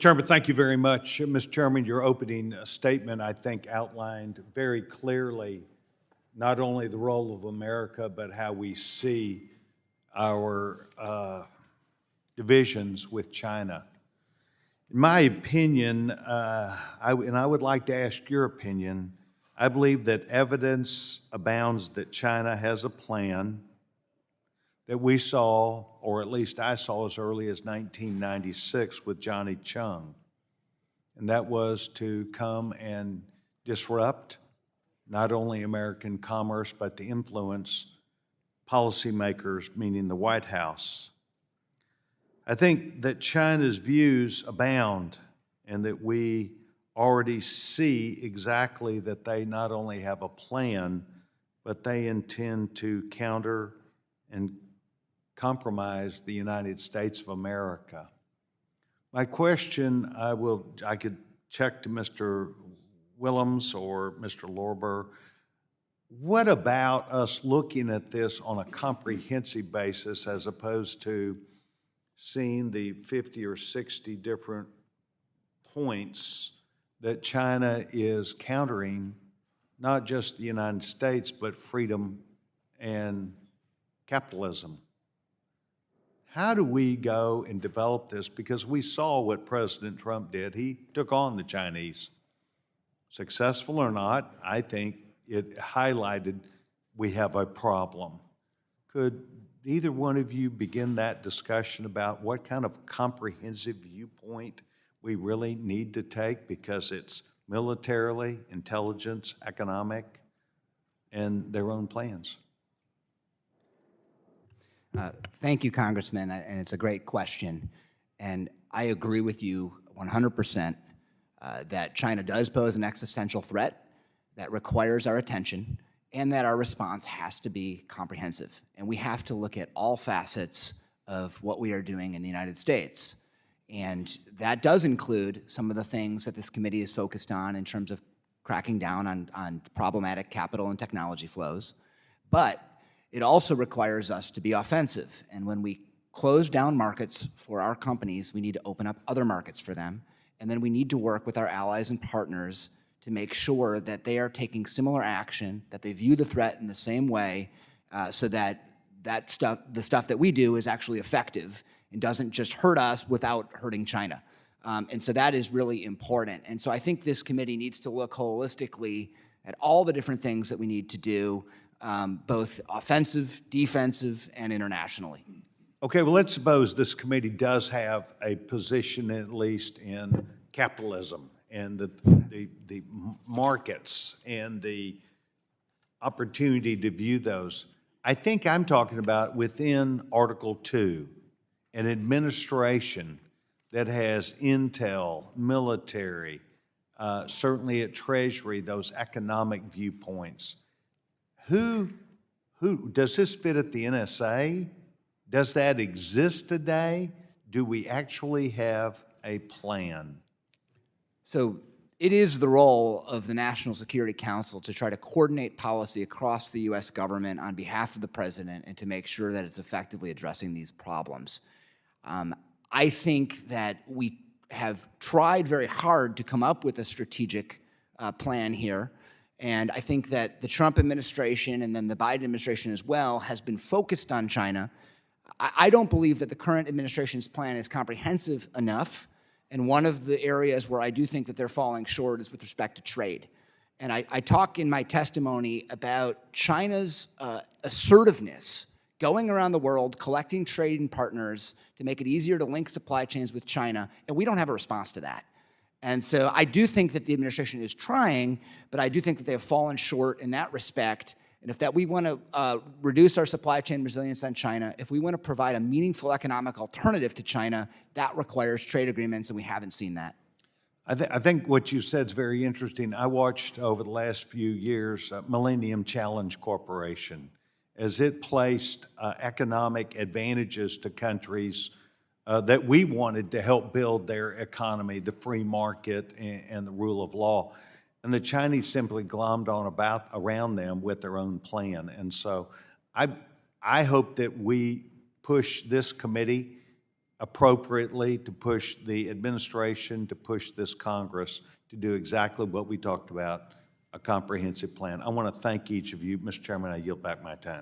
Chairman, thank you very much. Mr. Chairman, your opening statement, I think, outlined very clearly not only the role of America, but how we see our divisions with China. In my opinion, and I would like to ask your opinion, I believe that evidence abounds that China has a plan that we saw, or at least I saw as early as 1996 with Johnny Chung. And that was to come and disrupt not only American commerce, but to influence policymakers, meaning the White House. I think that China's views abound and that we already see exactly that they not only have a plan, but they intend to counter and compromise the United States of America. My question, I could check to Mr. Willems or Mr. Lorber. What about us looking at this on a comprehensive basis as opposed to seeing the 50 or 60 different points that China is countering, not just the United States, but freedom and capitalism? How do we go and develop this? Because we saw what President Trump did. He took on the Chinese. Successful or not, I think it highlighted we have a problem. Could either one of you begin that discussion about what kind of comprehensive viewpoint we really need to take, because it's militarily, intelligence, economic, and their own plans? Thank you, Congressman, and it's a great question. And I agree with you 100% that China does pose an existential threat that requires our attention, and that our response has to be comprehensive. And we have to look at all facets of what we are doing in the United States. And that does include some of the things that this committee is focused on in terms of cracking down on problematic capital and technology flows. But it also requires us to be offensive. And when we close down markets for our companies, we need to open up other markets for them. And then we need to work with our allies and partners to make sure that they are taking similar action, that they view the threat in the same way, so that the stuff that we do is actually effective and doesn't just hurt us without hurting China. And so that is really important. And so I think this committee needs to look holistically at all the different things that we need to do, both offensive, defensive, and internationally. Okay, well, let's suppose this committee does have a position, at least in capitalism and the markets and the opportunity to view those. I think I'm talking about within Article 2, an administration that has intel, military, certainly at Treasury, those economic viewpoints. Who does this fit at the NSA? Does that exist today? Do we actually have a plan? So it is the role of the National Security Council to try to coordinate policy across the U.S. government on behalf of the president and to make sure that it's effectively addressing these problems. I think that we have tried very hard to come up with a strategic plan here. And I think that the Trump administration and then the Biden administration as well has been focused on China. I don't believe that the current administration's plan is comprehensive enough. And one of the areas where I do think that they're falling short is with respect to trade. And I talk in my testimony about China's assertiveness, going around the world, collecting trading partners to make it easier to link supply chains with China, and we don't have a response to that. And so I do think that the administration is trying, but I do think that they have fallen short in that respect. And if we want to reduce our supply chain resilience on China, if we want to provide a meaningful economic alternative to China, that requires trade agreements, and we haven't seen that. I think what you said is very interesting. I watched over the last few years Millennium Challenge Corporation as it placed economic advantages to countries that we wanted to help build their economy, the free market and the rule of law. And the Chinese simply glommed on around them with their own plan. And so I hope that we push this committee appropriately to push the administration, to push this Congress to do exactly what we talked about, a comprehensive plan. I want to thank each of you. Mr. Chairman, I yield back my time.